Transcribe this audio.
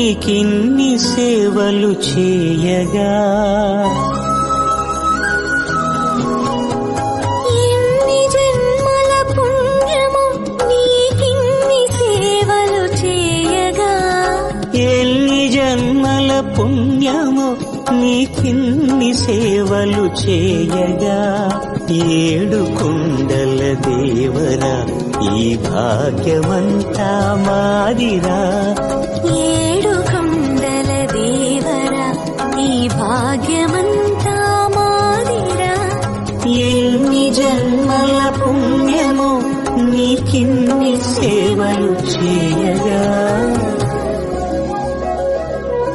నీకిన్ని సేవలు చేయగా ఎన్ని జన్మల పుణ్యము నీకిన్ని సేవలు చేయగా ఎన్ని జన్మల పుణ్యము నీకిన్ని సేవలు చేయగా ఏడు కొండల దేవరా ఈ భాగ్యమంతా మాదిరా ఏడు కొండల దేవరా ఈ భాగ్యమంతా మాదిరా ఎన్ని జన్మల పుణ్యము నీకిన్ని సేవలు చేయ